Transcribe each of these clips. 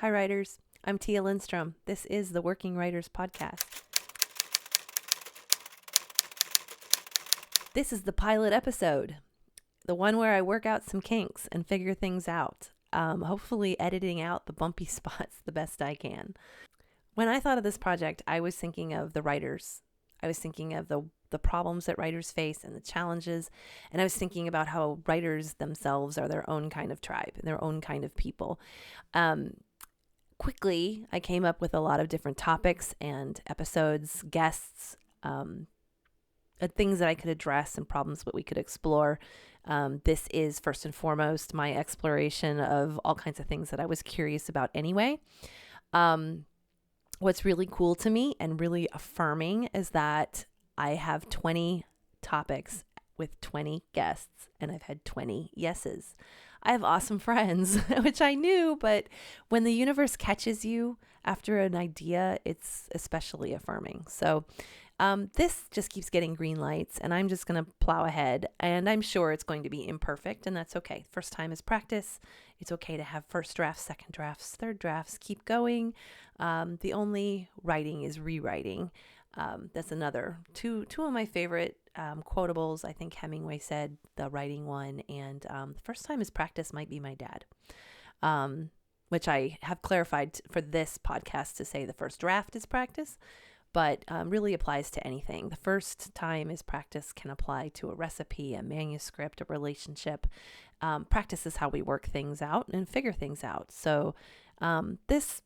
Hi, writers. I'm Tia Lindstrom. This is the Working Writers Podcast. This is the pilot episode, the one where I work out some kinks and figure things out, hopefully editing out the bumpy spots the best I can. When I thought of this project, I was thinking of the writers. I was thinking of the problems that writers face and the challenges, and I was thinking about how writers themselves are their own kind of tribe, their own kind of people. Quickly, I came up with a lot of different topics and episodes, guests, things that I could address and problems that we could explore. This is first and foremost my exploration of all kinds of things that I was curious about anyway. What's really cool to me and really affirming is that I have 20 topics with 20 guests, and I've had 20 yeses. I have awesome friends, which I knew, but when the universe catches you after an idea, it's especially affirming. So this just keeps getting green lights, and I'm just going to plow ahead, and I'm sure it's going to be imperfect, and that's okay. First time is practice. It's okay to have first drafts, second drafts, third drafts. Keep going. The only writing is rewriting. That's another two of my favorite quotables. I think Hemingway said the writing one, and the first time is practice might be my dad, which I have clarified for this podcast to say the first draft is practice, but really applies to anything. The first time is practice can apply to a recipe, a manuscript, a relationship. Practice is how we work things out and figure things out. So this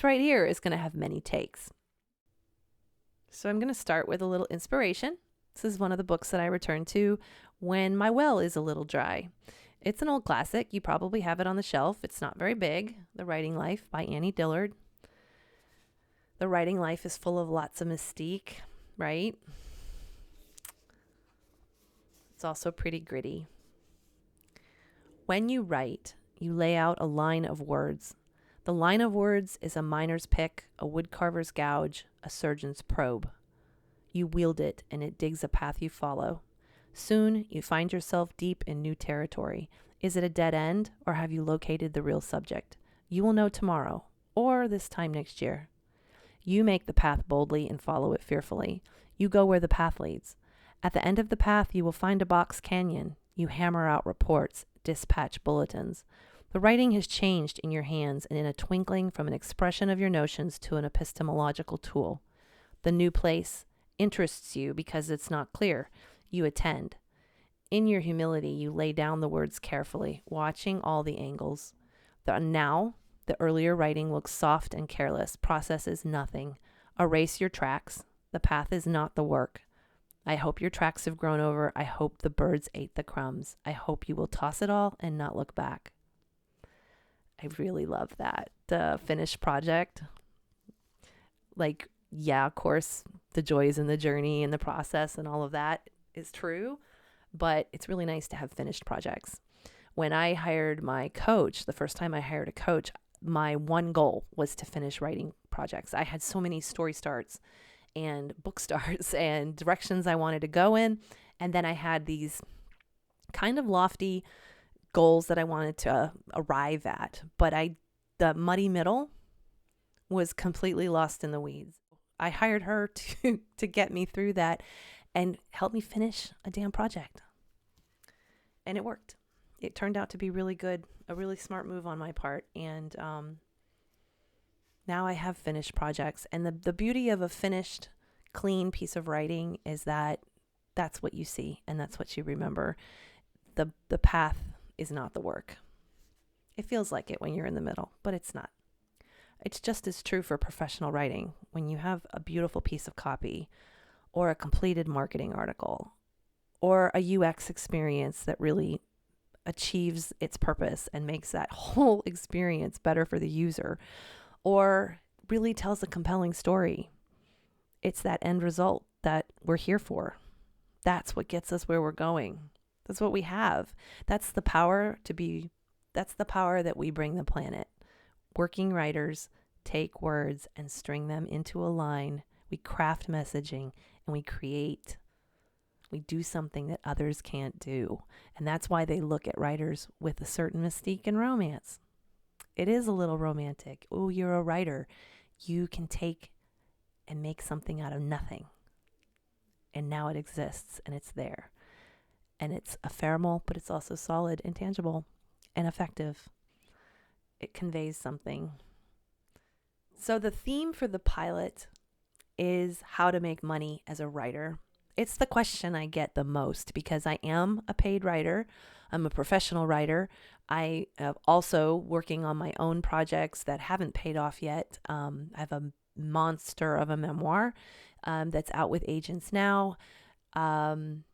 right here is going to have many takes. So I'm going to start with a little inspiration. This is one of the books that I return to when my well is a little dry. It's an old classic. You probably have it on the shelf. It's not very big. The Writing Life by Annie Dillard. The Writing Life is full of lots of mystique, right? It's also pretty gritty. When you write, you lay out a line of words. The line of words is a miner's pick, a woodcarver's gouge, a surgeon's probe. You wield it, and it digs a path you follow. Soon, you find yourself deep in new territory. Is it a dead end, or have you located the real subject? You will know tomorrow, or this time next year. You make the path boldly and follow it fearfully. You go where the path leads. At the end of the path, you will find a box canyon. You hammer out reports, dispatch bulletins. The writing has changed in your hands, and in a twinkling from an expression of your notions to an epistemological tool. The new place interests you because it's not clear. You attend. In your humility, you lay down the words carefully, watching all the angles. The earlier writing looks soft and careless, processes nothing. Erase your tracks. The path is not the work. I hope your tracks have grown over. I hope the birds ate the crumbs. I hope you will toss it all and not look back. I really love that. The finished project. Of course, the joys in the journey and the process and all of that is true, but it's really nice to have finished projects. When I hired my coach, the first time I hired a coach, my one goal was to finish writing projects. I had so many story starts and book starts and directions I wanted to go in, and then I had these kind of lofty goals that I wanted to arrive at, but the muddy middle was completely lost in the weeds. I hired her to get me through that and help me finish a damn project. And it worked. It turned out to be really good, a really smart move on my part. And now I have finished projects. And the beauty of a finished, clean piece of writing is that that's what you see and that's what you remember. The path is not the work. It feels like it when you're in the middle, but it's not. It's just as true for professional writing. When you have a beautiful piece of copy or a completed marketing article or a UX experience that really achieves its purpose and makes that whole experience better for the user or really tells a compelling story, it's that end result that we're here for. That's what gets us where we're going. That's what we have. That's the power that we bring the planet. Working writers take words and string them into a line. We craft messaging and we create. We do something that others can't do. And that's why they look at writers with a certain mystique and romance. it is a little romantic. Oh, you're a writer. You can take and make something out of nothing. And now it exists and it's there. And it's ephemeral, but it's also solid and tangible and effective. It conveys something. So the theme for the pilot is how to make money as a writer. It's the question I get the most because I am a paid writer. I'm a professional writer. I am also working on my own projects that haven't paid off yet. I have a monster of a memoir that's out with agents now. I'm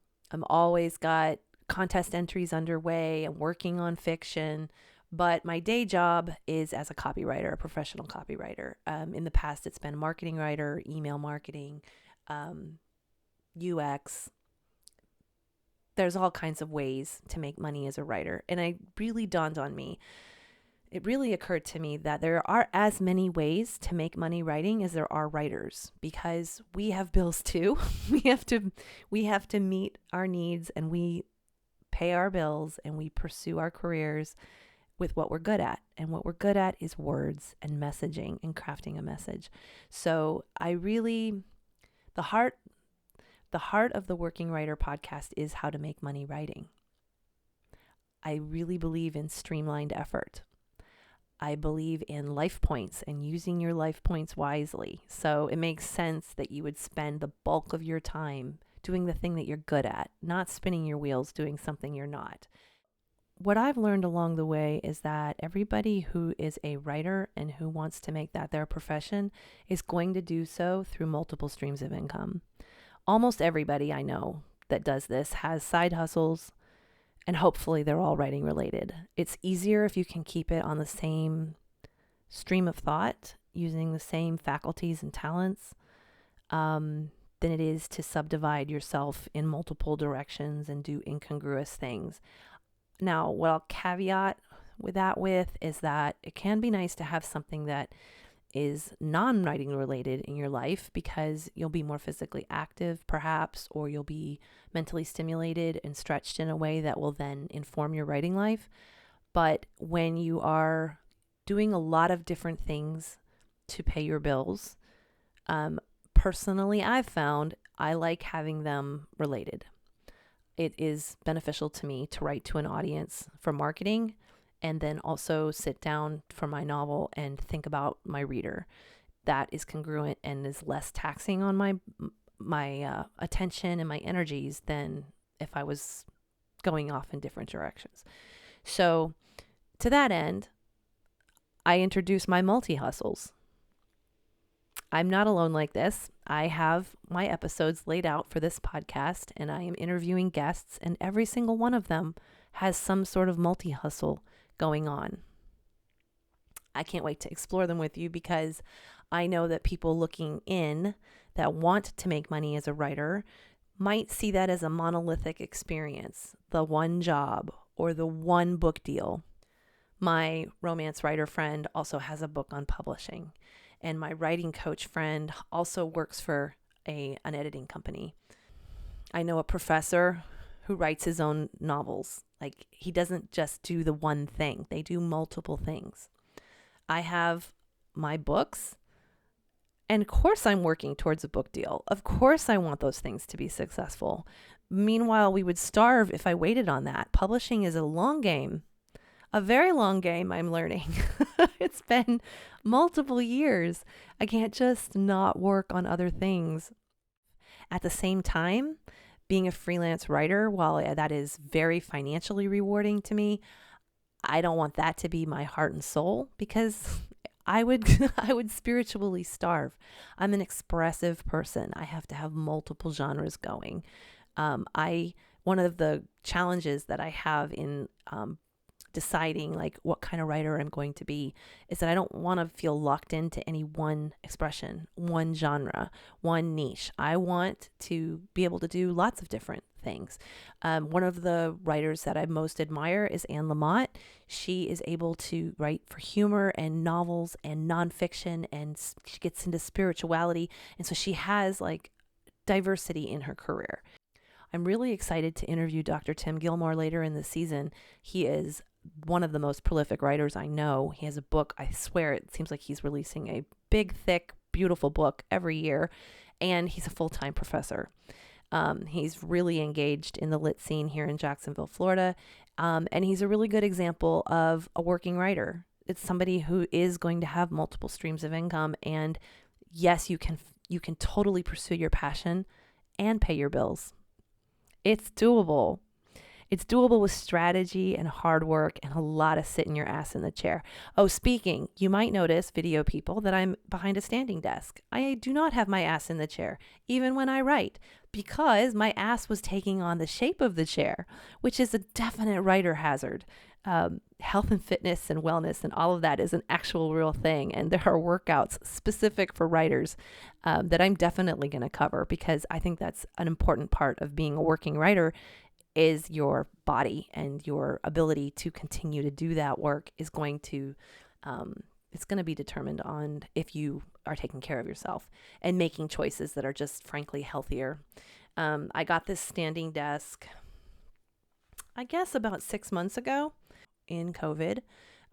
always got contest entries underway. I'm working on fiction. But my day job is as a copywriter, a professional copywriter. In the past, it's been marketing writer, email marketing, UX. There's all kinds of ways to make money as a writer. And it really dawned on me. It really occurred to me that there are as many ways to make money writing as there are writers, because we have bills too. We have to meet our needs, and we pay our bills, and we pursue our careers with what we're good at. And what we're good at is words and messaging and crafting a message. So the heart of the Working Writer podcast is how to make money writing. I really believe in streamlined effort. I believe in life points and using your life points wisely. So it makes sense that you would spend the bulk of your time doing the thing that you're good at, not spinning your wheels doing something you're not. What I've learned along the way is that everybody who is a writer and who wants to make that their profession is going to do so through multiple streams of income. Almost everybody I know that does this has side hustles, and hopefully they're all writing related. It's easier if you can keep it on the same stream of thought, using the same faculties and talents, than it is to subdivide yourself in multiple directions and do incongruous things. Now, what I'll caveat with is that it can be nice to have something that is non-writing related in your life, because you'll be more physically active perhaps, or you'll be mentally stimulated and stretched in a way that will then inform your writing life. But when you are doing a lot of different things to pay your bills, personally, I've found I like having them related. It is beneficial to me to write to an audience for marketing, and then also sit down for my novel and think about my reader. That is congruent and is less taxing on my attention and my energies than if I was going off in different directions. So to that end, I introduce my multi-hustles. I'm not alone like this. I have my episodes laid out for this podcast, and I am interviewing guests, and every single one of them has some sort of multi-hustle going on. I can't wait to explore them with you, because I know that people looking in that want to make money as a writer might see that as a monolithic experience, the one job or the one book deal. My romance writer friend also has a book on publishing, and my writing coach friend also works for an editing company. I know a professor who writes his own novels. Like, he doesn't just do the one thing. They do multiple things. I have my books, and of course I'm working towards a book deal. Of course I want those things to be successful. Meanwhile, we would starve if I waited on that. Publishing is a long game, a very long game, I'm learning. It's been multiple years. I can't just not work on other things. At the same time, being a freelance writer, while that is very financially rewarding to me, I don't want that to be my heart and soul, because I would spiritually starve. I'm an expressive person. I have to have multiple genres going. One of the challenges that I have in deciding like what kind of writer I'm going to be is that I don't want to feel locked into any one expression, one genre, one niche. I want to be able to do lots of different things. One of the writers that I most admire is Anne Lamott. She is able to write for humor and novels and nonfiction, and she gets into spirituality. And so she has like diversity in her career. I'm really excited to interview Dr. Tim Gilmore later in the season. He is one of the most prolific writers I know. He has a book. I swear it seems like he's releasing a big, thick, beautiful book every year. And he's a full-time professor. He's really engaged in the lit scene here in Jacksonville, Florida. And he's a really good example of a working writer. It's somebody who is going to have multiple streams of income. And yes, you can totally pursue your passion and pay your bills. It's doable. It's doable with strategy and hard work and a lot of sitting your ass in the chair. Oh, speaking, you might notice, video people, that I'm behind a standing desk. I do not have my ass in the chair, even when I write, because my ass was taking on the shape of the chair, which is a definite writer hazard. Health and fitness and wellness and all of that is an actual real thing. And there are workouts specific for writers that I'm definitely going to cover, because I think that's an important part of being a working writer. Is your body and your ability to continue to do that work is going to, it's going to be determined on if you are taking care of yourself and making choices that are just frankly healthier. I got this standing desk, I guess about 6 months ago in COVID.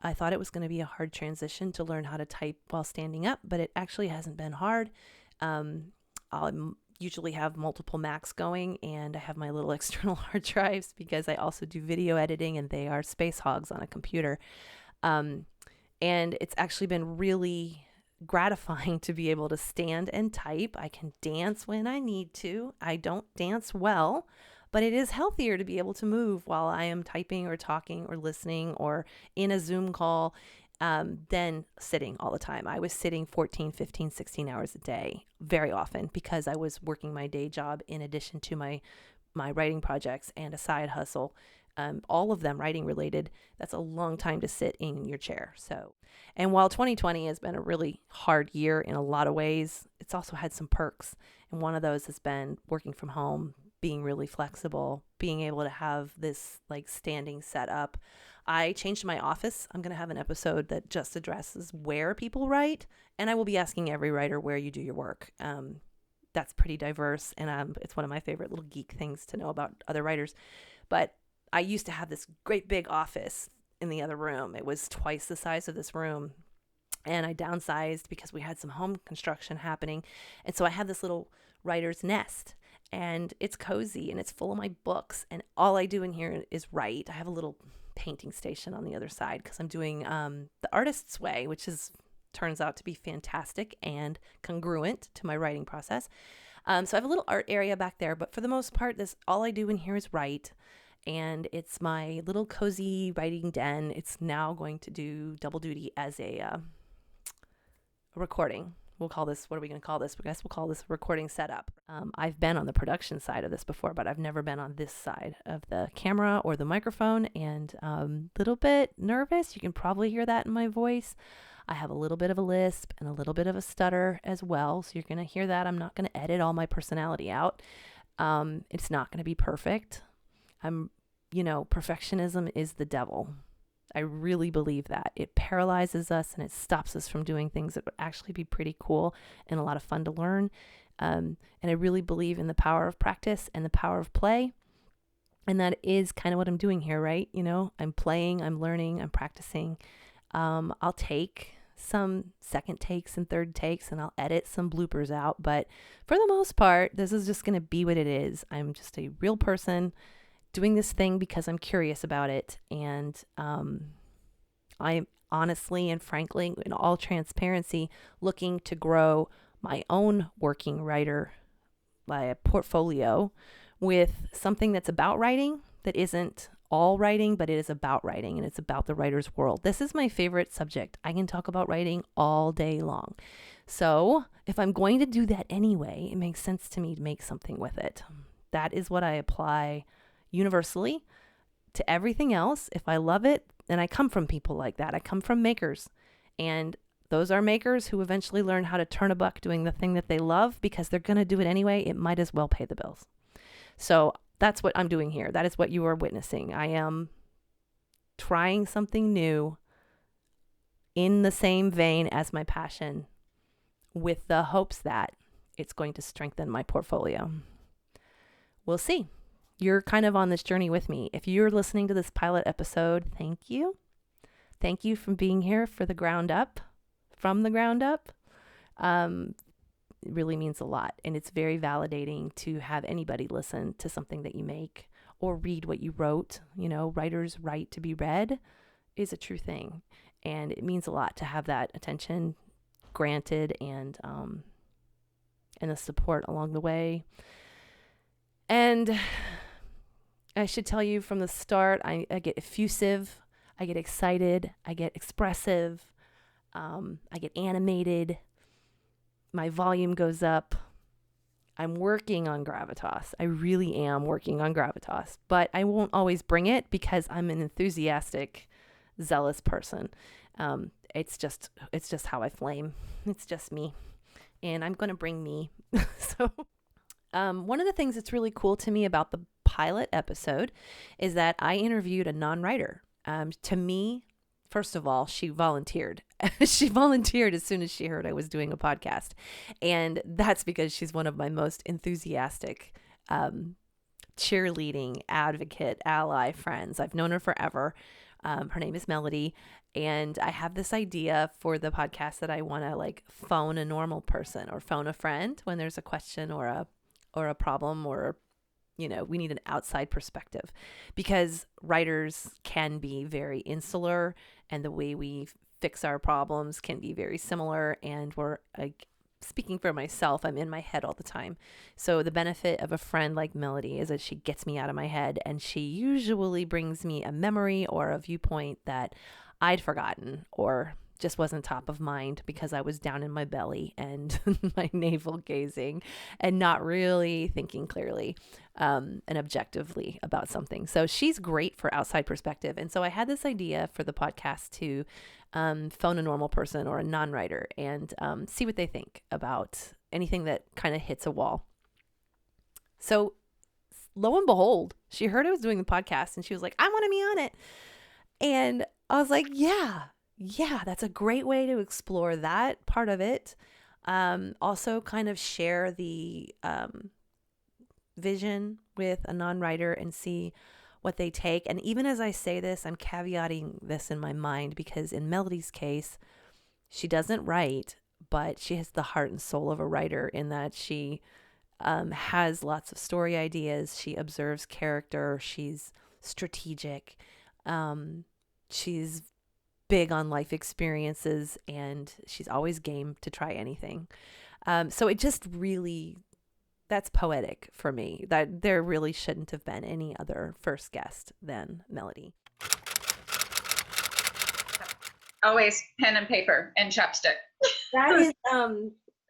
I thought it was going to be a hard transition to learn how to type while standing up, but it actually hasn't been hard. I'll usually have multiple Macs going, and I have my little external hard drives because I also do video editing, and they are space hogs on a computer. And it's actually been really gratifying to be able to stand and type. I can dance when I need to. I don't dance well, but it is healthier to be able to move while I am typing or talking or listening or in a Zoom call than sitting all the time. I was sitting 14, 15, 16 hours a day very often because I was working my day job in addition to my writing projects and a side hustle, all of them writing related. That's a long time to sit in your chair. So, and while 2020 has been a really hard year in a lot of ways, it's also had some perks. And one of those has been working from home, being really flexible, being able to have this like standing setup. I changed my office. I'm going to have an episode that just addresses where people write, and I will be asking every writer where you do your work. That's pretty diverse, and it's one of my favorite little geek things to know about other writers. But I used to have this great big office in the other room. It was twice the size of this room, and I downsized because we had some home construction happening, and so I have this little writer's nest. And it's cozy and it's full of my books, and all I do in here is write. I have a little painting station on the other side because I'm doing The Artist's Way, which turns out to be fantastic and congruent to my writing process. So I have a little art area back there, but for the most part, all I do in here is write, and it's my little cozy writing den. It's now going to do double duty as a recording. We'll call this, what are we going to call this? I guess we'll call this a recording setup. I've been on the production side of this before, but I've never been on this side of the camera or the microphone, and a little bit nervous. You can probably hear that in my voice. I have a little bit of a lisp and a little bit of a stutter as well, so you're going to hear that. I'm not going to edit all my personality out. It's not going to be perfect. Perfectionism is the devil. I really believe that. It paralyzes us and it stops us from doing things that would actually be pretty cool and a lot of fun to learn. And I really believe in the power of practice and the power of play. And that is kind of what I'm doing here, right? I'm playing, I'm learning, I'm practicing. I'll take some second takes and third takes, and I'll edit some bloopers out. But for the most part, this is just going to be what it is. I'm just a real person doing this thing because I'm curious about it. And I'm honestly and frankly, in all transparency, looking to grow my own working writer portfolio with something that's about writing, that isn't all writing, but it is about writing, and it's about the writer's world. This is my favorite subject. I can talk about writing all day long. So if I'm going to do that anyway, it makes sense to me to make something with it. That is what I apply universally to everything else. If I love it, and I come from people like that. I come from makers, and those are makers who eventually learn how to turn a buck doing the thing that they love because they're going to do it anyway. It might as well pay the bills. So that's what I'm doing here. That is what you are witnessing. I am trying something new in the same vein as my passion, with the hopes that it's going to strengthen my portfolio. We'll see. you're kind of on this journey with me. If you're listening to this pilot episode, thank you. Thank you for being here from the ground up. It really means a lot. And it's very validating to have anybody listen to something that you make or read what you wrote. You know, writers' right to be read is a true thing. And it means a lot to have that attention granted and the support along the way. And I should tell you from the start, I get effusive, I get excited, I get expressive, I get animated, my volume goes up. I'm working on gravitas. I really am working on gravitas, but I won't always bring it because I'm an enthusiastic, zealous person. It's just how I flame. It's just me, and I'm going to bring me. So, one of the things that's really cool to me about the pilot episode is that I interviewed a non-writer. To me, first of all, she volunteered. She volunteered as soon as she heard I was doing a podcast. And that's because she's one of my most enthusiastic, cheerleading, advocate, ally friends. I've known her forever. Her name is Melody. And I have this idea for the podcast that I want to like phone a normal person or phone a friend when there's a question or a problem, or we need an outside perspective, because writers can be very insular and the way we fix our problems can be very similar. And we're like, speaking for myself, I'm in my head all the time. So the benefit of a friend like Melody is that she gets me out of my head, and she usually brings me a memory or a viewpoint that I'd forgotten or just wasn't top of mind because I was down in my belly and my navel gazing and not really thinking clearly and objectively about something. So she's great for outside perspective. And so I had this idea for the podcast to phone a normal person or a non-writer and see what they think about anything that kind of hits a wall. So lo and behold, she heard I was doing the podcast and she was like, I want to be on it. And I was like, yeah, that's a great way to explore that part of it. Also kind of share the vision with a non-writer and see what they take. And even as I say this, I'm caveating this in my mind because in Melody's case, she doesn't write, but she has the heart and soul of a writer in that she has lots of story ideas. She observes character. She's strategic. She's big on life experiences, and she's always game to try anything. So it just really, that's poetic for me, that there really shouldn't have been any other first guest than Melody. Always pen and paper and chapstick. That is,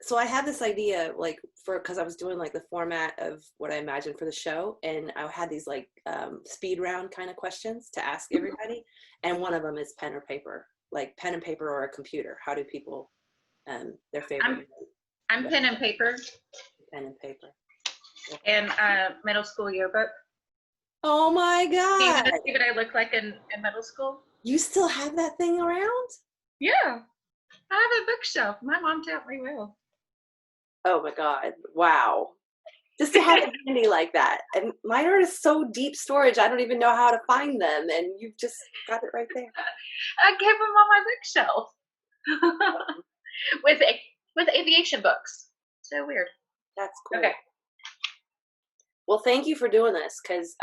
so I had this idea because I was doing like the format of what I imagined for the show, and I had these like speed round kind of questions to ask everybody, and one of them is pen or paper, like pen and paper or a computer. How do people their favorite? I'm pen and paper. Pen and paper. And middle school yearbook. Oh my God! Do you want to see what I look like in middle school? You still have that thing around? Yeah, I have a bookshelf. My mom taught me well. Oh my God! Wow. Just to have it handy like that. And mine are so deep storage, I don't even know how to find them. And you've just got it right there. I kept them on my bookshelf with aviation books. So weird. That's cool. Okay. Well, thank you for doing this, because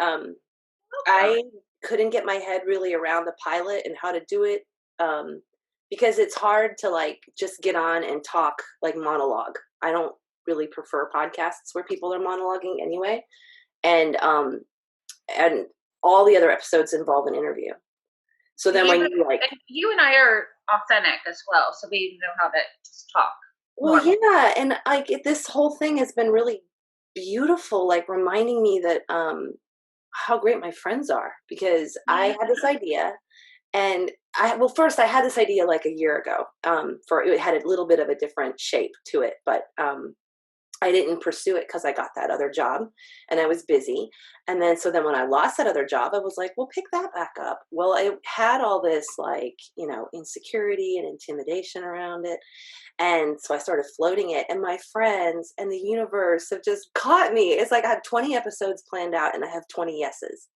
I couldn't get my head really around the pilot and how to do it, because it's hard to like just get on and talk like monologue. I don't really prefer podcasts where people are monologuing anyway, and all the other episodes involve an interview. So then when you and I are authentic as well, so we know how to just talk. Well, yeah, and like this whole thing has been really beautiful, like reminding me that how great my friends are, because I had this idea, and first I had this idea like a year ago. It had a little bit of a different shape to it, but I didn't pursue it because I got that other job and I was busy. And then, so then when I lost that other job, I was like, well, pick that back up. Well, I had all this like, insecurity and intimidation around it. And so I started floating it, and my friends and the universe have just caught me. It's like I have 20 episodes planned out and I have 20 yeses.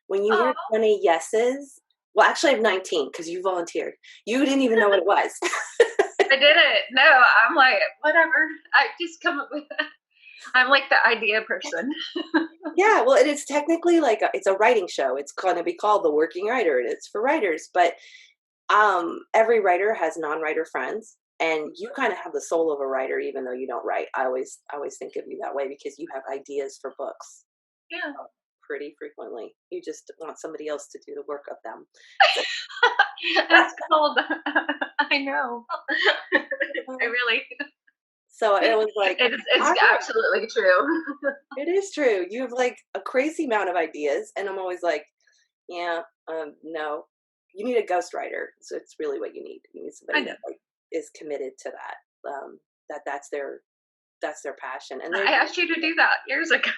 When you hear Oh, 20 yeses, well, actually I have 19 because you volunteered. You didn't even know what it was. I did it. No, I'm like, whatever. I just come up with that. I'm like the idea person. Yeah, well, it is technically like it's a writing show. It's going to be called The Working Writer, and it's for writers. But every writer has non-writer friends, and you kind of have the soul of a writer, even though you don't write. I always think of you that way because you have ideas for books Yeah. pretty frequently. You just want somebody else to do the work of them. That's called, I know. I really, So it was like, it's absolutely true. it is true. You have like a crazy amount of ideas, and I'm always like, yeah, no, you need a ghostwriter. So it's really what you need. You need somebody that like is committed to that. That's their passion. And I asked you to do that years ago.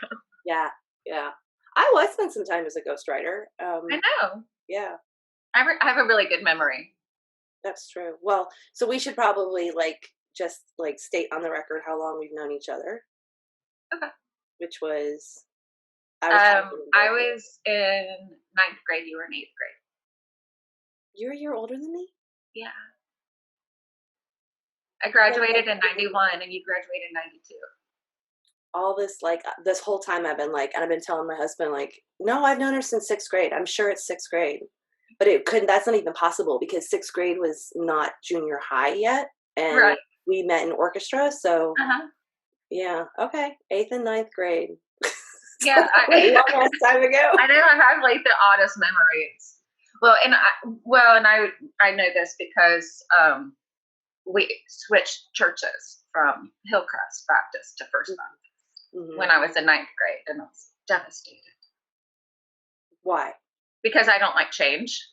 yeah. I spent some time as a ghostwriter. I know. Yeah, I have a really good memory. that's true. Well, so we should probably just state on the record how long we've known each other. Okay. Which was I was in 9th grade. You were in 8th grade. You're a year older than me? Yeah. I graduated in 91 and you graduated in 92. All this this whole time I've been and I've been telling my husband no, I've known her since 6th grade. I'm sure it's 6th grade. But that's not even possible because 6th grade was not junior high yet. And Right. we met in orchestra. So Uh-huh. yeah. Okay. 8th and 9th grade. Yeah. A long ass time ago. I know I have the oddest memories. Well, and I know this because we switched churches from Hillcrest Baptist to First Baptist when I was in 9th grade, and I was devastated. Why? Because I don't like change.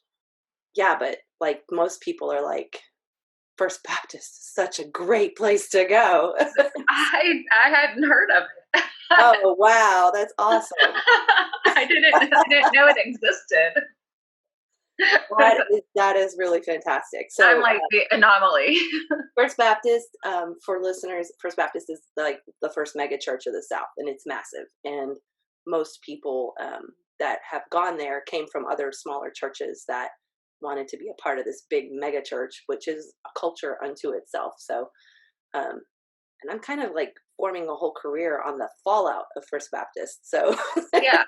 Yeah, but most people are First Baptist is such a great place to go. I hadn't heard of it. Oh wow, that's awesome. I didn't know it existed. That is really fantastic. So I'm the anomaly. First Baptist, for listeners, First Baptist is the first megachurch of the South, and it's massive. And most people that have gone there came from other smaller churches that wanted to be a part of this big megachurch, which is a culture unto itself. So, and I'm kind of forming a whole career on the fallout of First Baptist. So yeah,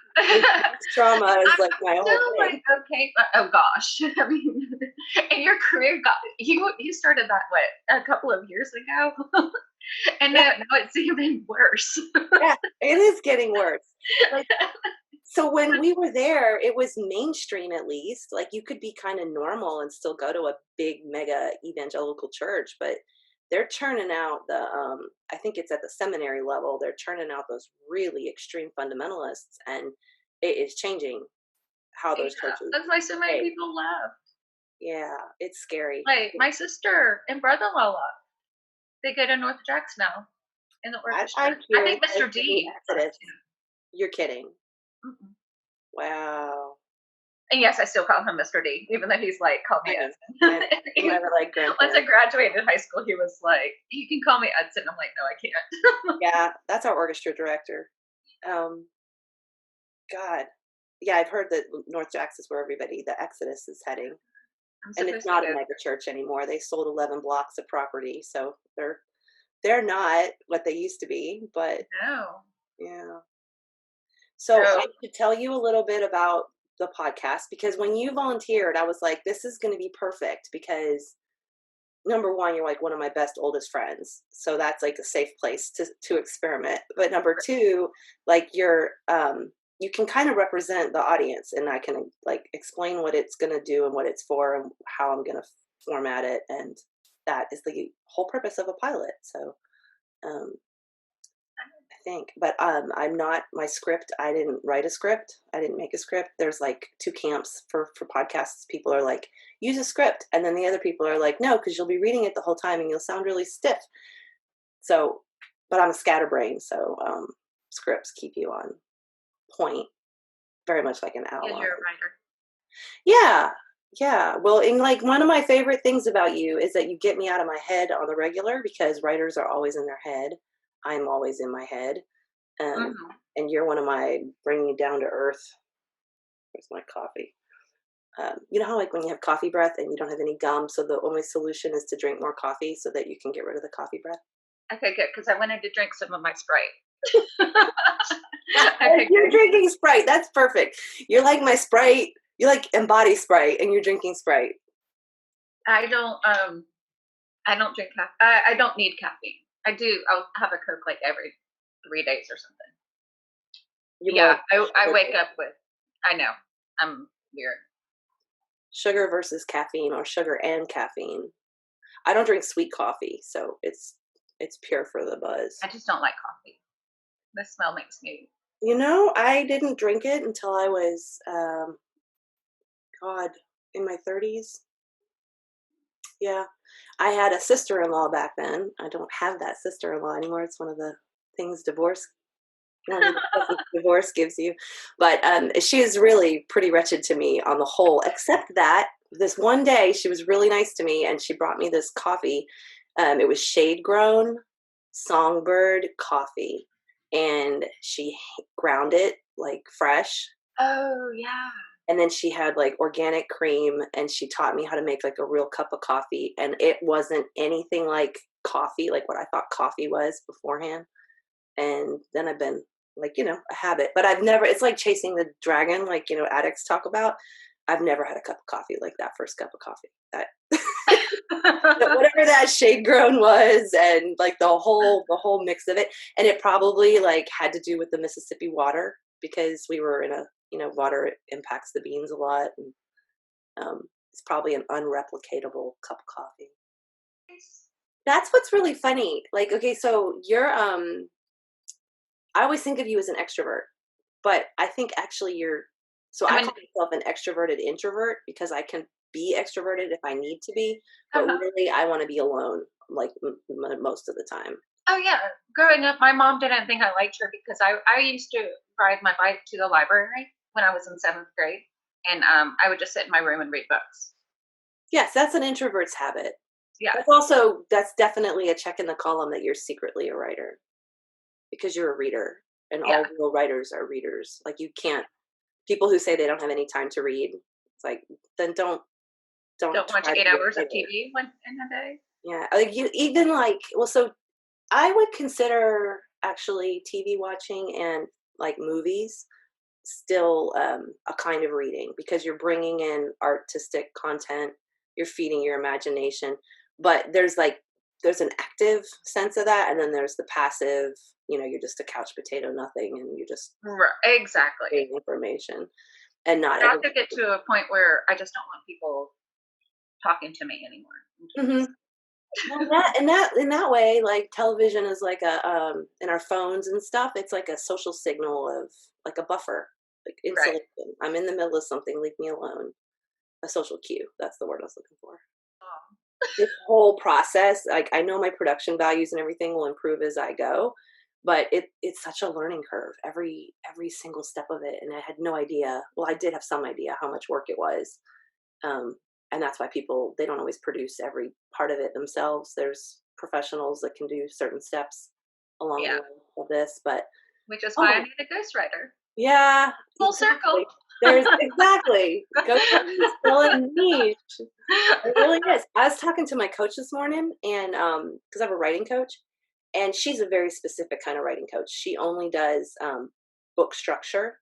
trauma is my whole thing. Okay, oh gosh, I mean, and your career you started that a couple of years ago, and now it's even worse. Yeah, it is getting worse. So when we were there, it was mainstream at least. You could be kind of normal and still go to a big mega evangelical church, but they're churning out I think it's at the seminary level, they're churning out those really extreme fundamentalists, and it is changing how those churches. That's why so many people left. Yeah, it's scary. My sister and brother-in-law left. They go to North Jacks now in the orchestra. I think Mr. D. You're kidding. Mm-mm. Wow. And yes, I still call him Mr. D, even though he's called me Edson. Once I graduated high school, he was like, "You can call me Edson." I'm like, "No, I can't." Yeah, that's our orchestra director. God. Yeah, I've heard that North Jacks is where the Exodus is heading. And it's not a mega church anymore. They sold 11 blocks of property, so they're not what they used to be. But no, yeah. So I should tell you a little bit about the podcast, because when you volunteered, I was like, this is going to be perfect because number one, you're one of my best oldest friends, so that's a safe place to experiment. But number two, you're you can kind of represent the audience, and I can explain what it's going to do and what it's for and how I'm going to format it, and that is the whole purpose of a pilot. So I think, but I'm not, my script, I didn't write a script, I didn't make a script. There's two camps for podcasts. People are use a script, and then the other people are no, because you'll be reading it the whole time and you'll sound really stiff. So but I'm a scatterbrain, so scripts keep you on point, very much like an Yeah, outline. you're a writer. Yeah. Well, and like one of my favorite things about you is that you get me out of my head on the regular, because writers are always in their head. I'm always in my head. And you're one of my bring you down to earth. Where's my coffee? You know how like when you have coffee breath and you don't have any gum, so the only solution is to drink more coffee so that you can get rid of the coffee breath? Okay, good, because I wanted to drink some of my Sprite. Okay, you're drinking Sprite. That's perfect. You're like my Sprite. You like embodies Sprite, and you're drinking Sprite. I don't drink caffeine. I don't need caffeine. I'll have a Coke like every 3 days or something. I wake up with, I know, I'm weird. Sugar versus caffeine, or sugar and caffeine. I don't drink sweet coffee, so it's pure for the buzz. I just don't like coffee. The smell makes me. You know, I didn't drink it until I was, in my 30s. Yeah. I had a sister-in-law back then. I don't have that sister-in-law anymore. It's one of the things divorce gives you. But she is really pretty wretched to me on the whole, except that this one day she was really nice to me, and she brought me this coffee. It was shade-grown Songbird coffee, and she ground it like fresh. Oh, yeah. And then she had like organic cream, and she taught me how to make like a real cup of coffee. And it wasn't anything like coffee, like what I thought coffee was beforehand. And then I've been like, a habit, but I've never, it's like chasing the dragon, like, addicts talk about. I've never had a cup of coffee like that first cup of coffee. That whatever that shade grown was, and like the whole mix of it. And it probably like had to do with the Mississippi water, because we were in a, water impacts the beans a lot. And it's probably an unreplicatable cup of coffee. That's what's really funny. Like, okay, so you're, I always think of you as an extrovert, but I think actually I call myself an extroverted introvert, because I can be extroverted if I need to be, but really I want to be alone, like most of the time. Oh yeah. Growing up, my mom didn't think I liked her because I used to ride my bike to the library when I was in 7th grade, and I would just sit in my room and read books. Yes, that's an introvert's habit. Yeah. That's definitely a check in the column that you're secretly a writer, because you're a reader, and all real writers are readers. Like, you can't, people who say they don't have any time to read, it's like, then don't watch 8 hours of TV in a day. Yeah. Like so I would consider actually TV watching and like movies still a kind of reading, because you're bringing in artistic content, you're feeding your imagination, but there's an active sense of that, and then there's the passive, you're just a couch potato, nothing, and you just exactly getting information. And not I have to get to a point where I just don't want people talking to me anymore. Well, in that way, like television is like in our phones and stuff, it's like a social signal of like a buffer, like insulation. Right. I'm in the middle of something, leave me alone. A social cue. That's the word I was looking for. This whole process, like, I know my production values and everything will improve as I go, but it's such a learning curve, every single step of it. And I had no idea. Well, I did have some idea how much work it was. And that's why people, they don't always produce every part of it themselves. There's professionals that can do certain steps along the way of this, but which is why I need a ghostwriter. Yeah. Full circle. There's exactly. Ghostwriting is still a niche. It really is. I was talking to my coach this morning, and because I have a writing coach, and she's a very specific kind of writing coach. She only does book structure.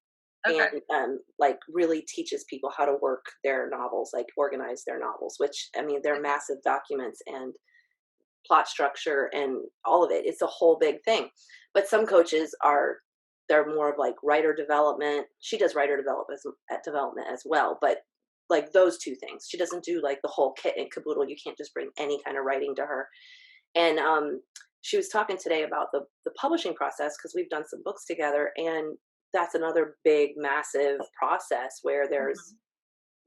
Okay. And like really teaches people how to work their novels, like organize their novels, which, I mean, they're massive documents and plot structure and all of it. It's a whole big thing. But some coaches they're more of like writer development. She does writer development as well, but like those two things. She doesn't do like the whole kit and caboodle. You can't just bring any kind of writing to her. And she was talking today about the publishing process, because we've done some books together, and that's another big, massive process where there's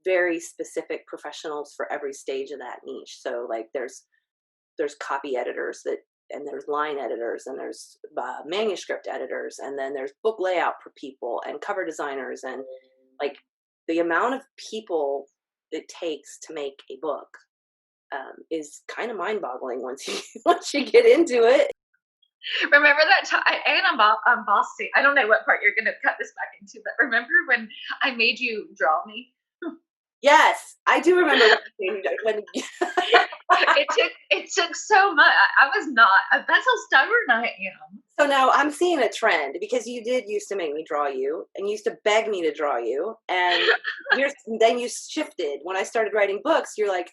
very specific professionals for every stage of that niche. So like there's copy editors that and there's line editors, and there's manuscript editors, and then there's book layout for people and cover designers, and like the amount of people it takes to make a book is kind of mind-boggling once you get into it. Remember that time? And I'm Bossy. I don't know what part you're going to cut this back into, but remember when I made you draw me? Yes, I do remember when it took so much. I was not. That's how stubborn I am. So now I'm seeing a trend, because you did used to make me draw you, and you used to beg me to draw you, and then you shifted. When I started writing books, you're like,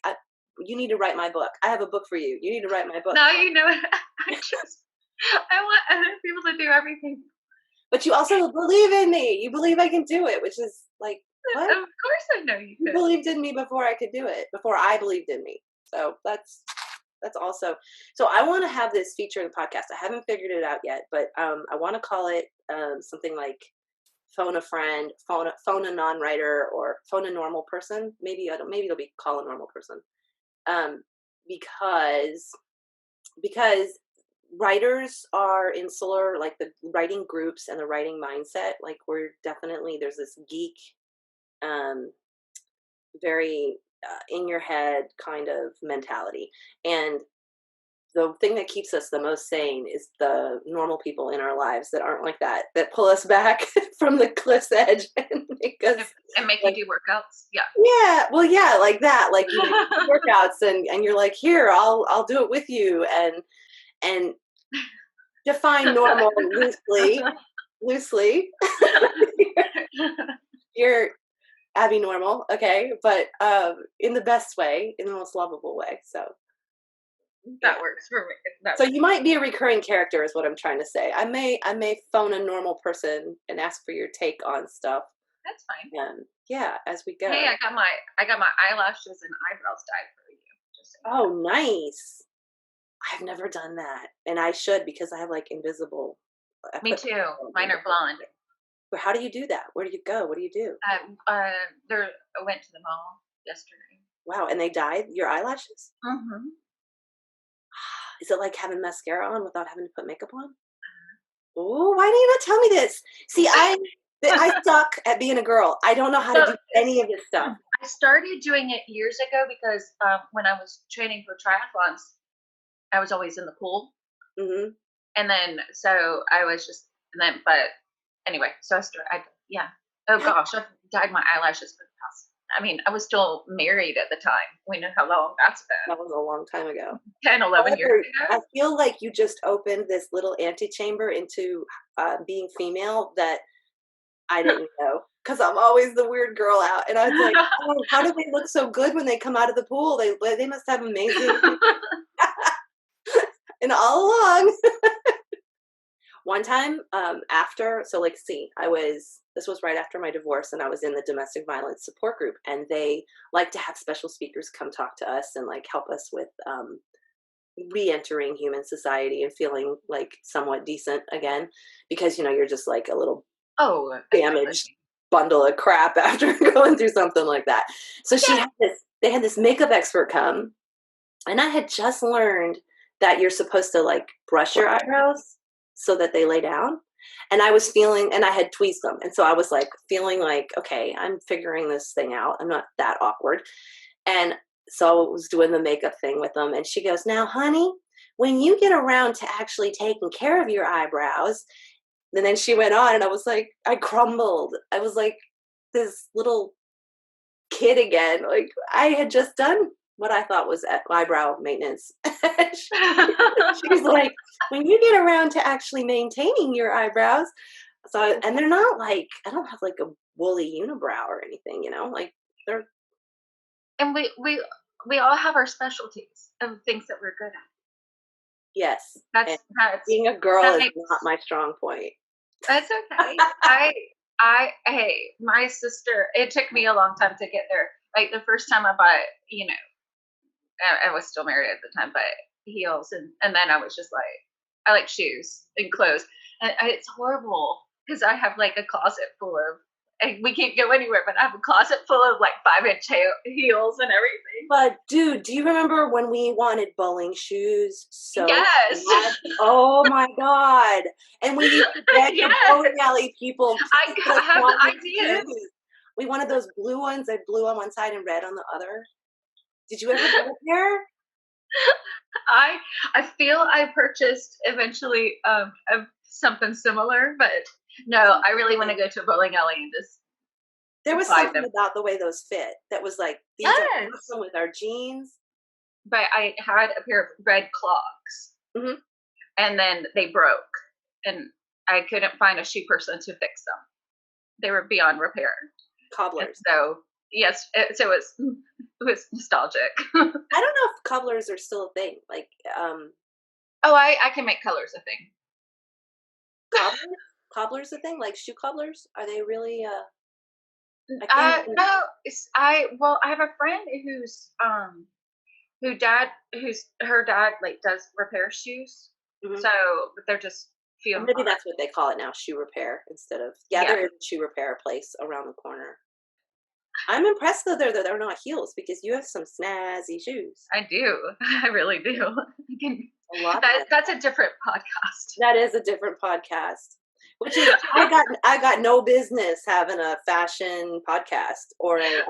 you need to write my book. I have a book for you. You need to write my book. No, you know, I want other people to do everything. But you also believe in me. You believe I can do it, which is like, what? Of course I know you could. You believed in me before I could do it, before I believed in me. So that's also, so I want to have this feature in the podcast. I haven't figured it out yet, but I want to call it something like phone a friend, phone a non-writer, or phone a normal person. Maybe it'll be call a normal person. Because writers are insular, like the writing groups and the writing mindset. Like there's this geek, very in your head kind of mentality. And the thing that keeps us the most sane is the normal people in our lives that aren't like that pull us back from the cliff's edge and make you do workouts. Yeah. Yeah. Well, yeah, like that. Like you do workouts and you're like, here, I'll do it with you, and define normal loosely. You're Abby normal, okay, but in the best way, in the most lovable way. So that works for me. So you might be a recurring character, is what I'm trying to say. I may phone a normal person and ask for your take on stuff. That's fine. Yeah, as we go. Hey, I got my eyelashes and eyebrows dyed for you. Oh, nice. I've never done that, and I should, because I have like invisible. Me too. Mine are blonde. How do you do that? Where do you go? What do you do? I went to the mall yesterday. Wow, and they dyed your eyelashes? Mm-hmm. Is it like having mascara on without having to put makeup on? Oh, why didn't you not tell me this? See, I suck at being a girl. I don't know how to do any of this stuff. I started doing it years ago because when I was training for triathlons, I was always in the pool. Mm-hmm. And then, so I was just, but anyway, so I started, Oh gosh, I've dyed my eyelashes for the past, I was still married at the time. We know how long that's been. That was a long time ago. 10, 11 years ago. I feel like you just opened this little antechamber into being female that I didn't know. Because I'm always the weird girl out. And I was like, oh, how do they look so good when they come out of the pool? They must have amazing. And all along. One time this was right after my divorce, and I was in the domestic violence support group, and they like to have special speakers come talk to us and like help us with re-entering human society and feeling like somewhat decent again, because you're just like a little damaged bundle of crap after going through something like that. So they had this makeup expert come, and I had just learned that you're supposed to like brush your eyebrows so that they lay down. And I was feeling, and I had tweezed them. And so I was like feeling like, okay, I'm figuring this thing out. I'm not that awkward. And so I was doing the makeup thing with them. And she goes, now, honey, when you get around to actually taking care of your eyebrows, and then she went on, and I was like, I crumbled. I was like this little kid again. Like I had just done what I thought was eyebrow maintenance. She was like, when you get around to actually maintaining your eyebrows, and they're not like, I don't have like a woolly unibrow or anything, like they're. And we all have our specialties of things that we're good at. Yes. That's being a girl is not my strong point. That's okay. Hey, my sister, it took me a long time to get there. Like the first time I bought, I was still married at the time, but heels. And then I was just like, I like shoes and clothes. And it's horrible because I have like a closet full of we can't go anywhere, but I have a closet full of like 5-inch heels and everything. But dude, do you remember when we wanted bowling shoes so Yes. bad? Oh my God. And we used to beg the bowling alley people to I have the ideas. shoes. We wanted those blue ones that blue on one side and red on the other. Did you ever get a pair? I feel I purchased eventually something similar, but no, I really want to go to a bowling alley and just. There was something about the way those fit that was like, these are awesome with our jeans. But I had a pair of red clogs, and then they broke, and I couldn't find a shoe person to fix them. They were beyond repair. Cobblers. And so yes, so it was nostalgic. I don't know if cobblers are still a thing. Like, I can make colors a thing. Cobblers a thing? Like shoe cobblers? Are they really? No, I have a friend her dad like does repair shoes. So they're just few. Maybe that's what they call it now, shoe repair instead of there is a shoe repair place around the corner. I'm impressed though that they're not heels because you have some snazzy shoes. I do. I really do. That's a different podcast. That is a different podcast. Which is, I got no business having a fashion podcast or a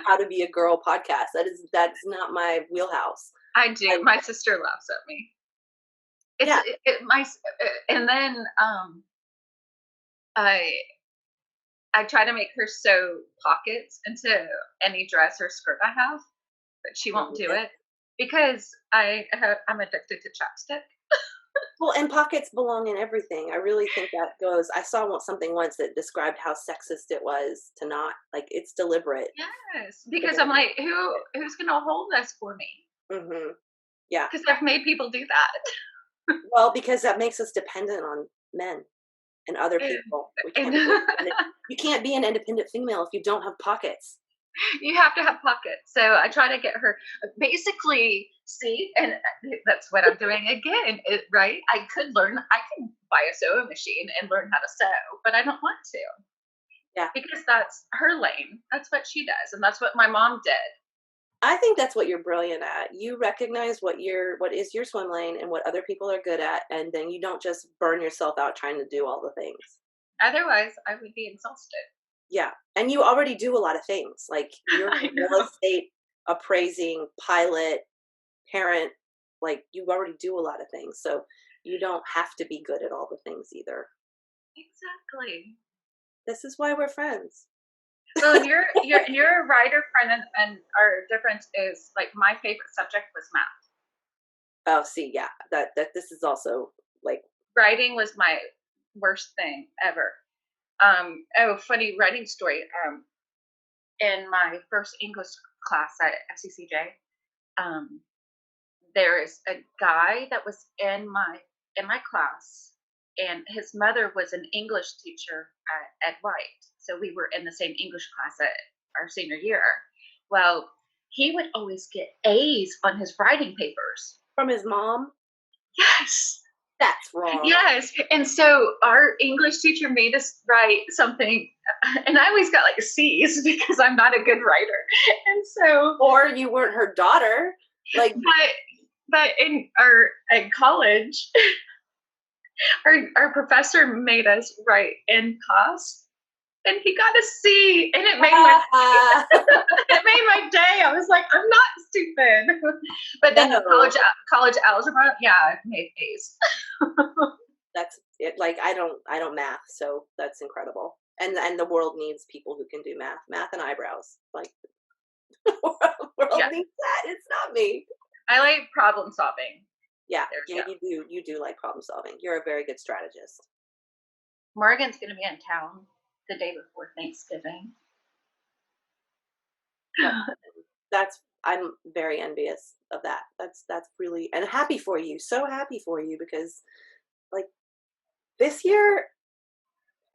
how to be a girl podcast. That's not my wheelhouse. I do. My sister laughs at me. And then I try to make her sew pockets into any dress or skirt I have, but she won't do it because I'm addicted to chapstick. Well, and pockets belong in everything. I really think that goes. I saw something once that described how sexist it was to not, like, it's deliberate. Yes, because I'm like, who's going to hold this for me? Mm-hmm. Yeah. Because I've made people do that. Well, because that makes us dependent on men and other people. You can't be an independent female if you don't have pockets. You have to have pockets. So I try to get her basically, and that's what I'm doing again, right? I can buy a sewing machine and learn how to sew, but I don't want to. Yeah. Because that's her lane. That's what she does. And that's what my mom did. I think that's what you're brilliant at. You recognize what is your swim lane and what other people are good at, and then you don't just burn yourself out trying to do all the things. Otherwise, I would be exhausted. Yeah. And you already do a lot of things. Like you're real estate, appraising, pilot, parent, like you already do a lot of things. So you don't have to be good at all the things either. Exactly. This is why we're friends. So you're a writer friend, and our difference is like my favorite subject was math. Oh, see, yeah. That this is also like writing was my worst thing ever. Funny writing story. In my first English class at FCCJ, there is a guy that was in my class, and his mother was an English teacher at White. So we were in the same English class at our senior year. Well, he would always get A's on his writing papers. From his mom? Yes. That's wrong. Yes. And so our English teacher made us write something, and I always got like C's because I'm not a good writer. And so, or you weren't her daughter. Like, but in college, our professor made us write in class, and he got a C, and it made my day. I was like, I'm not stupid. But then college algebra, I made A's. That's it. Like I don't math, so that's incredible. And the world needs people who can do math and eyebrows. Like the world needs that. It's not me. I like problem solving. Yeah, you do like problem solving. You're a very good strategist. Morgan's going to be in town the day before Thanksgiving. I'm very envious of that. That's really, and happy for you. So happy for you because like this year,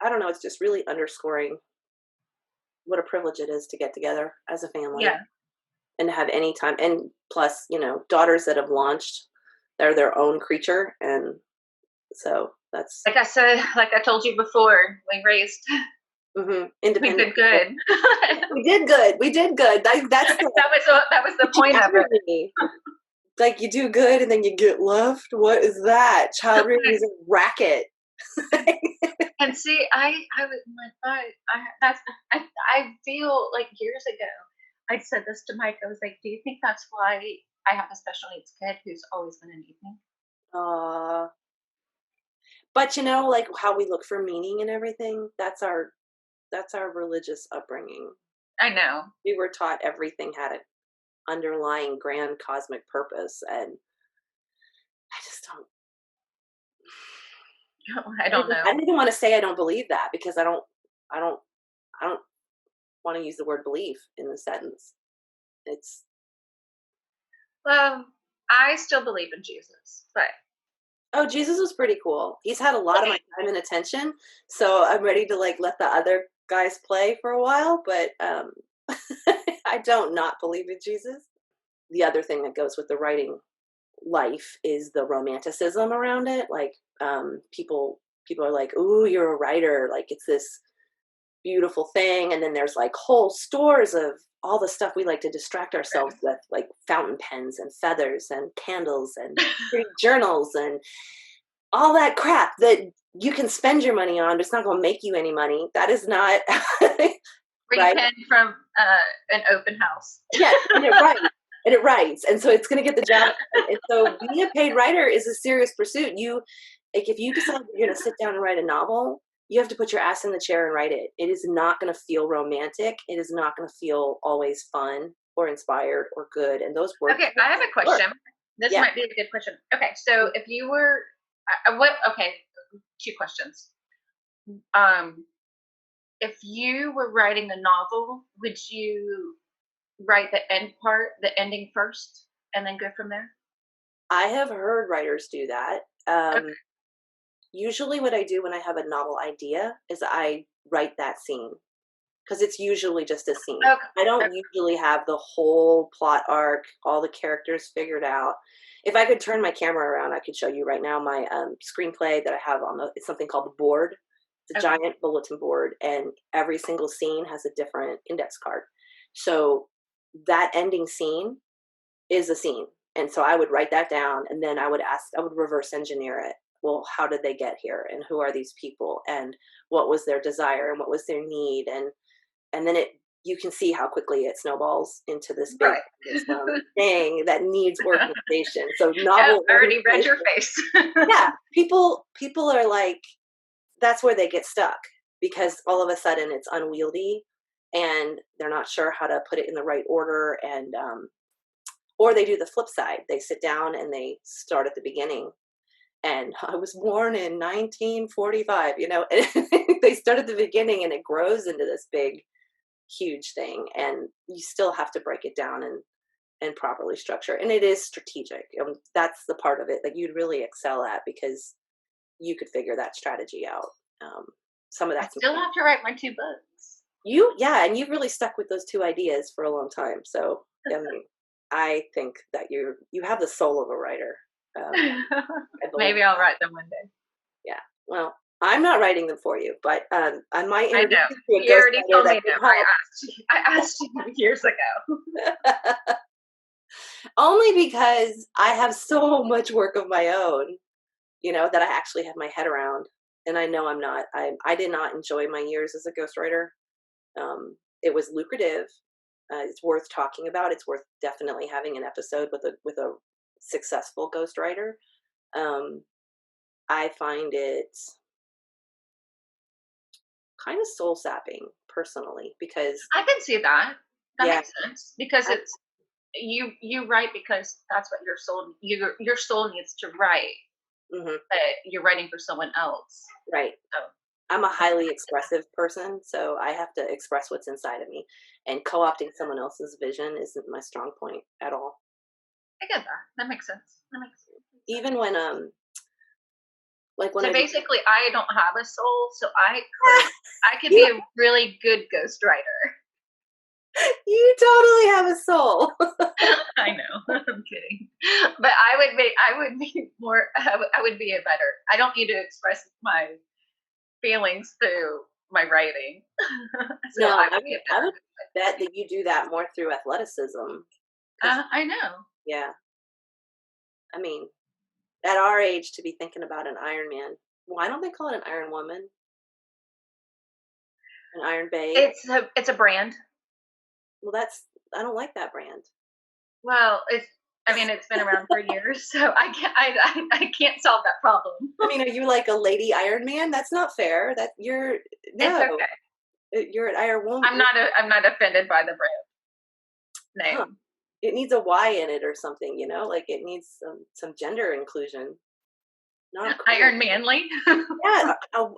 I don't know, it's just really underscoring what a privilege it is to get together as a family. Yeah. And to have any time, and plus, daughters that have launched, they're their own creature. And so that's like I told you before, we raised Mm-hmm. We Independent. did good. We did good. We did good. That's that was the point of it. Like you do good and then you get left. What is that? Child rearing is a racket. And see, I feel like years ago, I said this to Mike. I was like, "Do you think that's why I have a special needs kid who's always been an evening?" But you know, like how we look for meaning and everything. That's our religious upbringing. I know. We were taught everything had an underlying grand cosmic purpose, and I just don't. I don't know. I don't even want to say I don't believe that because I don't want to use the word belief in the sentence. It's. Well, I still believe in Jesus, but. Oh, Jesus was pretty cool. He's had a lot of my time and attention, so I'm ready to like let the other guys play for a while, but I don't not believe in Jesus. The other thing that goes with the writing life is the romanticism around it. Like people are like, "Ooh, you're a writer." Like it's this beautiful thing, and then there's like whole stores of all the stuff we like to distract ourselves with, like fountain pens and feathers and candles and journals and all that crap that you can spend your money on, but it's not going to make you any money. That is not right? Pen from an open house. Yeah, and it writes, and so it's going to get the job. And so being a paid writer is a serious pursuit. Like if you decide you're going to sit down and write a novel, you have to put your ass in the chair and write it. It is not going to feel romantic. It is not going to feel always fun or inspired or good. And those words. Okay, I have a question. This might be a good question. Okay, so if you were, two questions. If you were writing a novel, would you write the ending first, and then go from there? I have heard writers do that. Okay. Usually what I do when I have a novel idea is I write that scene because it's usually just a scene. Okay. I don't usually have the whole plot arc, all the characters figured out. If I could turn my camera around, I could show you right now my screenplay that I have it's something called the board. It's a giant bulletin board, and every single scene has a different index card. So that ending scene is a scene. And so I would write that down, and then I would reverse engineer it. Well, how did they get here, and who are these people, and what was their desire, and what was their need, and then you can see how quickly it snowballs into this big thing that needs organization. So novel. I already read your face. Yeah, people are like, that's where they get stuck because all of a sudden it's unwieldy, and they're not sure how to put it in the right order, and or they do the flip side. They sit down and they start at the beginning. And I was born in 1945, they start at the beginning and it grows into this big, huge thing. And you still have to break it down and properly structure. And it is strategic. That's the part of it that you'd really excel at because you could figure that strategy out. Some of that. I still have to write my 2 books. And you've really stuck with those 2 ideas for a long time. So I think that you have the soul of a writer. Maybe I'll write them one day. Yeah. Well, I'm not writing them for you, but I might introduce you to a ghost writer. You already told me that. I asked you years ago. Only because I have so much work of my own, that I actually have my head around. And I know I'm not. I did not enjoy my years as a ghostwriter. It was lucrative. It's worth talking about. It's worth definitely having an episode with a successful ghostwriter. I find it kind of soul sapping personally because I can see that. That makes sense because it's you write because that's what your soul needs to write. Mm-hmm. But you're writing for someone else, right? So. I'm a highly expressive person, so I have to express what's inside of me, and co-opting someone else's vision isn't my strong point at all. I get that. That makes sense. Even when so basically I don't have a soul, so I could be a really good ghostwriter. You totally have a soul. I know. I'm kidding. But I would be a better. I don't need to express my feelings through my writing. So No, I I would bet that you do that more through athleticism. I know. Yeah. I mean, at our age to be thinking about an Iron Man. Why don't they call it an Iron Woman? An Iron Babe? It's a brand. Well, I don't like that brand. Well, it's been around for years, so I can't solve that problem. I mean, are you like a lady Iron Man? That's not fair. That you're It's no, okay. you're an Iron Woman. I'm not offended by the brand name. Huh. It needs a Y in it or something, like it needs some gender inclusion. Not cool. Iron Manly. Yeah,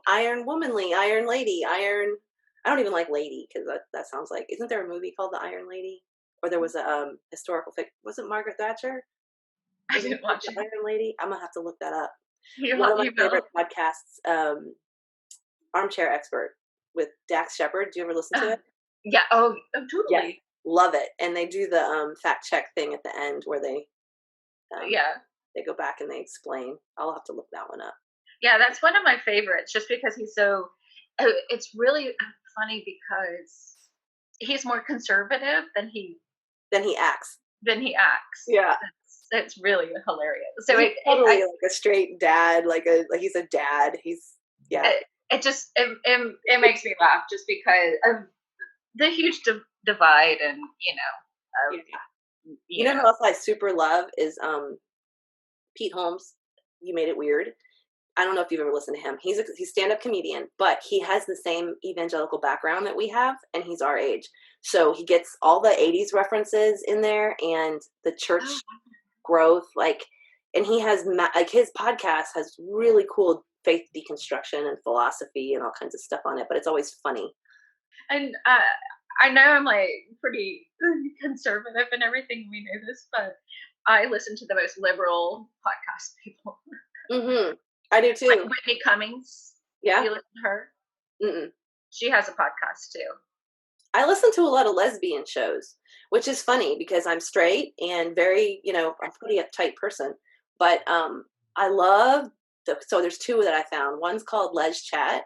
Iron Womanly, Iron Lady, Iron. I don't even like lady because that sounds like. Isn't there a movie called The Iron Lady? Or there was a historical fiction. Was it Margaret Thatcher? I didn't watch it. Iron Lady. I'm gonna have to look that up. You One of my will. favorite podcasts, Armchair Expert with Dax Shepard. Do you ever listen to it? Yeah. Oh, totally. Yeah, love it. And they do the fact check thing at the end where they they go back and they explain. I'll have to look that one up. Yeah, that's one of my favorites, just because he's so. It's really funny because he's more conservative than he acts. Yeah, it's really hilarious. So he's totally like a straight dad, like he's a dad. He's It just it makes me laugh just because of the huge divide, and you know who else I super love is Pete Holmes. You Made It Weird. I don't know if you've ever listened to him. He's stand-up comedian, but he has the same evangelical background that we have, and he's our age. So he gets all the 80s references in there and the church growth, and he has his podcast has really cool faith deconstruction and philosophy and all kinds of stuff on it, but it's always funny. And I know I'm like pretty conservative and everything, we know this, but I listen to the most liberal podcast people. Mm-hmm. I do too. Like Whitney Cummings. Yeah. You listen to her? Mm-mm. She has a podcast too. I listen to a lot of lesbian shows, which is funny because I'm straight and very, I'm a pretty uptight person. But I love so there's two that I found. One's called Les Chat,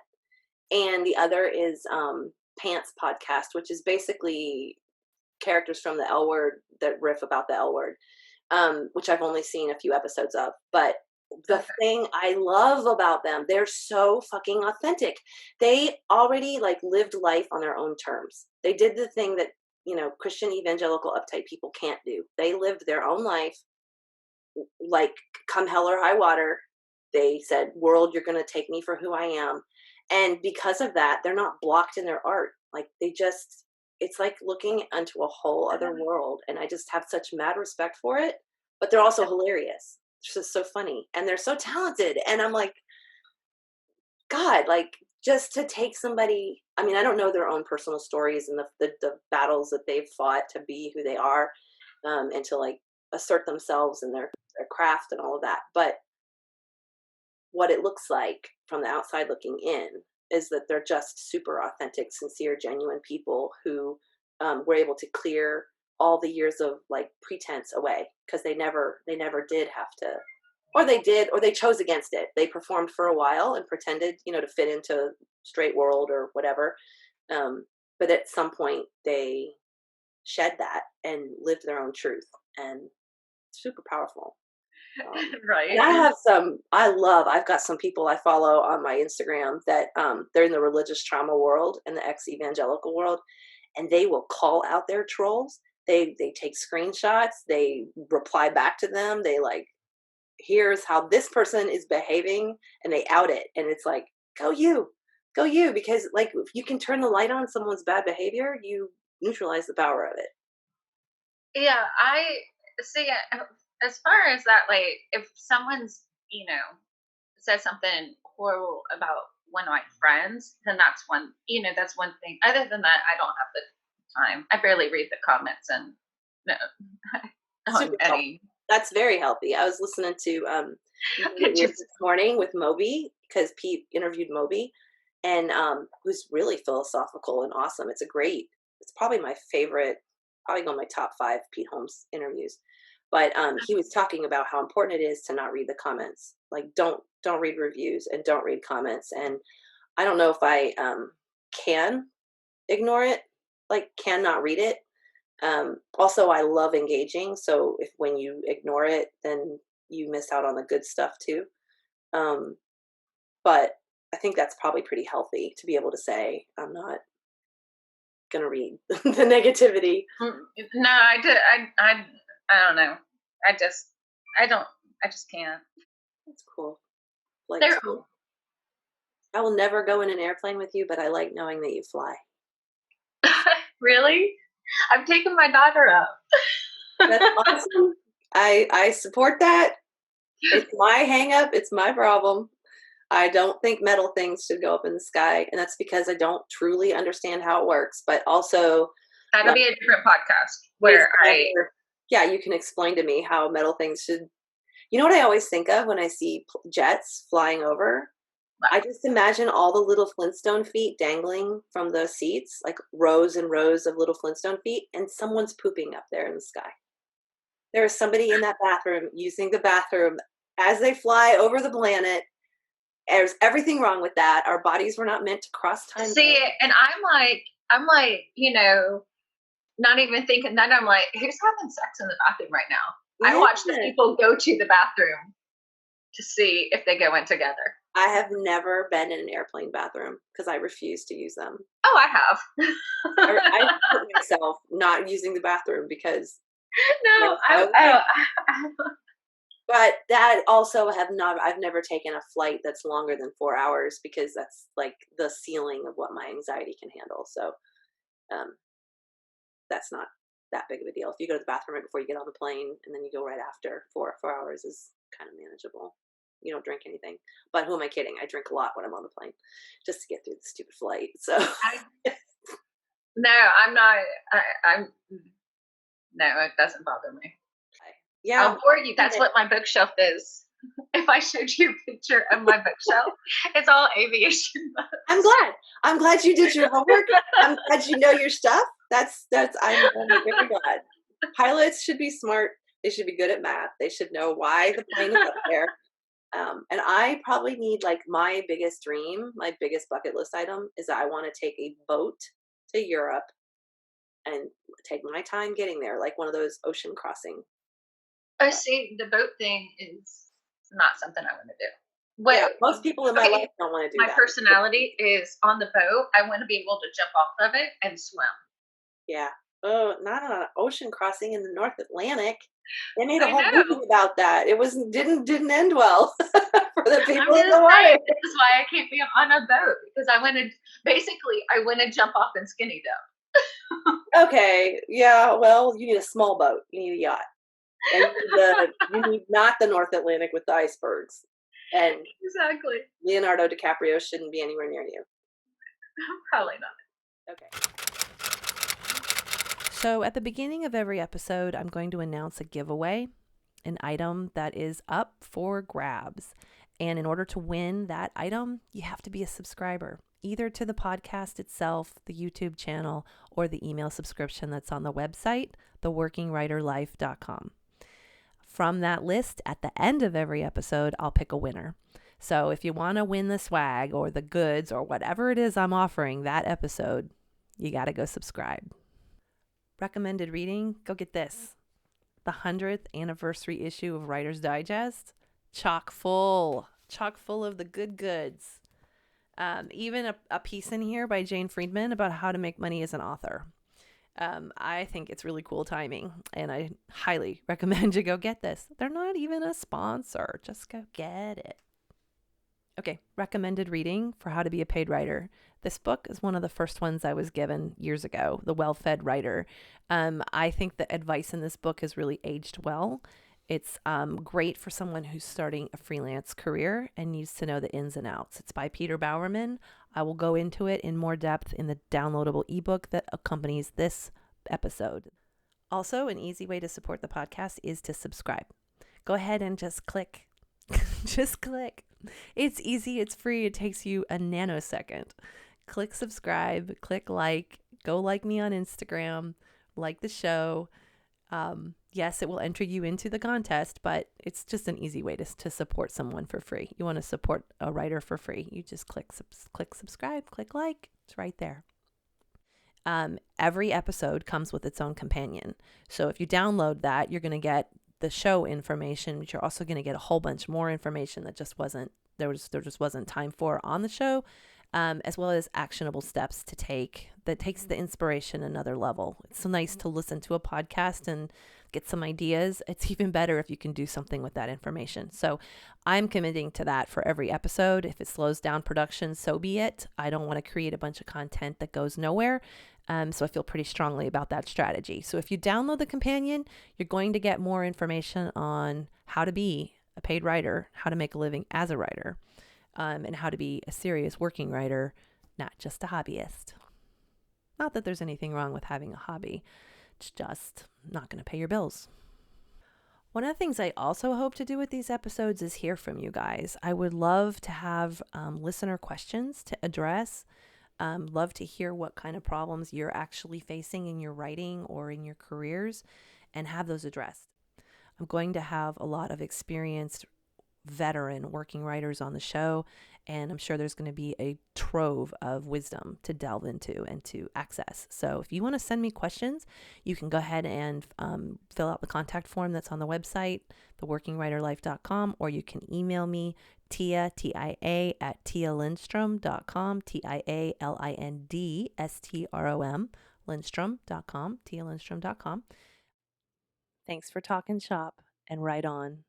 and the other is Pants Podcast, which is basically characters from the L Word that riff about the L Word, which I've only seen a few episodes of. But the thing I love about them, they're so fucking authentic. They already lived life on their own terms. They did the thing that, Christian evangelical uptight people can't do. They lived their own life, come hell or high water. They said, world, you're going to take me for who I am. And because of that, they're not blocked in their art. It's like looking into a whole other world. And I just have such mad respect for it, but they're also hilarious. It's just so funny. And they're so talented. And I'm like, God, just to take somebody, I mean, I don't know their own personal stories and the battles that they've fought to be who they are, and to assert themselves and their craft and all of that. But what it looks like from the outside looking in is that they're just super authentic, sincere, genuine people who were able to clear all the years of pretense away, because they never did have to, or they did, or they chose against it. They performed for a while and pretended, to fit into straight world or whatever. But at some point they shed that and lived their own truth, and super powerful. Right. And I've got some people I follow on my Instagram that they're in the religious trauma world and the ex-evangelical world, and they will call out their trolls. They take screenshots, they reply back to them, they here's how this person is behaving, and they out it. And it's go you, because if you can turn the light on someone's bad behavior, you neutralize the power of it. Yeah, I see. As far as that, if someone's, says something horrible about one of my friends, then that's one thing. Other than that, I don't have the time. I barely read the comments, and that's very healthy. I was listening to this morning with Moby, because Pete interviewed Moby, and who's really philosophical and awesome. It's probably my favorite, probably on my top 5 Pete Holmes interviews. But he was talking about how important it is to not read the comments. Don't read reviews and don't read comments. And I don't know if I can ignore it, like cannot read it. Also, I love engaging. So when you ignore it, then you miss out on the good stuff too. But I think that's probably pretty healthy to be able to say, I'm not going to read the negativity. No, I don't know. I just can't. That's cool. I will never go in an airplane with you, but I like knowing that you fly. Really? I'm taking my daughter up. That's awesome. I support that. It's my hang up. It's my problem. I don't think metal things should go up in the sky. And that's because I don't truly understand how it works. But also, that'll be a different podcast where you can explain to me how metal things should. You know what I always think of when I see jets flying over? I just imagine all the little Flintstone feet dangling from the seats, like rows and rows of little Flintstone feet, and someone's pooping up there in the sky. There is somebody in that bathroom using the bathroom as they fly over the planet. There's everything wrong with that. Our bodies were not meant to cross time. See, and I'm like, not even thinking that. I'm like, who's having sex in the bathroom right now? I watch the people go to the bathroom to see if they go in together. I have never been in an airplane bathroom because I refuse to use them. Oh, I have. I hurt myself not using the bathroom because. No, but that also I've never taken a flight that's longer than 4 hours because that's like the ceiling of what my anxiety can handle. So, that's not that big of a deal. If you go to the bathroom right before you get on the plane and then you go right after, 4 hours is kind of manageable. You don't drink anything. But who am I kidding? I drink a lot when I'm on the plane just to get through the stupid flight. So no, I'm not. No, it doesn't bother me. Yeah, I'll bore you. That's what my bookshelf is. If I showed you a picture of my bookshelf, it's all aviation books. I'm glad you did your homework. I'm glad you know your stuff. I'm very glad. Pilots should be smart. They should be good at math. They should know why the plane is up there. And I probably need, like, my biggest dream, my biggest bucket list item is that I want to take a boat to Europe and take my time getting there, like one of those ocean crossing. I see. The boat thing is not something I want to do. Most people in my life don't want to do that. My personality is on the boat. I want to be able to jump off of it and swim. Yeah. Oh, not on an ocean crossing in the North Atlantic. They made a whole movie about that. It didn't end well for the people in the water. This is why I can't be on a boat, because I want to jump off and skinny dip. Okay. Yeah. Well, you need a small boat. You need a yacht. And you need not the North Atlantic with the icebergs. And exactly. Leonardo DiCaprio shouldn't be anywhere near you. Probably not. Okay. So at the beginning of every episode, I'm going to announce a giveaway, an item that is up for grabs. And in order to win that item, you have to be a subscriber, either to the podcast itself, the YouTube channel, or the email subscription that's on the website, theworkingwriterlife.com. From that list, at the end of every episode, I'll pick a winner. So if you want to win the swag or the goods or whatever it is I'm offering that episode, you got to go subscribe. Recommended reading, go get this. The 100th anniversary issue of Writer's Digest, chock full of the good goods. Even a piece in here by Jane Friedman about how to make money as an author. I think it's really cool timing, and I highly recommend you go get this. They're not even a sponsor. Just go get it. Okay, recommended reading for how to be a paid writer. This book is one of the first ones I was given years ago, The Well-Fed Writer. I think the advice in this book has really aged well. It's great for someone who's starting a freelance career and needs to know the ins and outs. It's by Peter Bowerman. I will go into it in more depth in the downloadable ebook that accompanies this episode. Also, an easy way to support the podcast is to subscribe. Go ahead and just click. Just click. It's easy. It's free. It takes you a nanosecond. Click subscribe. Click like. Go like me on Instagram. Like the show. Yes, it will enter you into the contest, but it's just an easy way to support someone for free. You want to support a writer for free. You just click subscribe, click like. It's right there. Every episode comes with its own companion. So if you download that, you're going to get the show information, but you're also going to get a whole bunch more information that there just wasn't time for on the show, as well as actionable steps to take that takes the inspiration another level. It's so nice to listen to a podcast and get some ideas. It's even better if you can do something with that information. So I'm committing to that for every episode. If it slows down production, so be it. I don't want to create a bunch of content that goes nowhere. So I feel pretty strongly about that strategy. So if you download the companion, you're going to get more information on how to be a paid writer, how to make a living as a writer, and how to be a serious working writer, not just a hobbyist. Not that there's anything wrong with having a hobby. It's just not going to pay your bills. One of the things I also hope to do with these episodes is hear from you guys. I would love to have listener questions to address. Love to hear what kind of problems you're actually facing in your writing or in your careers and have those addressed. I'm going to have a lot of experienced veteran working writers on the show, and I'm sure there's going to be a trove of wisdom to delve into and to access. So if you want to send me questions, you can go ahead and fill out the contact form that's on the website, theworkingwriterlife.com, or you can email me, Tia, T-I-A, at tialindstrom.com, TIALINDSTROM, Lindstrom.com, tialindstrom.com. Thanks for talking shop, and write on.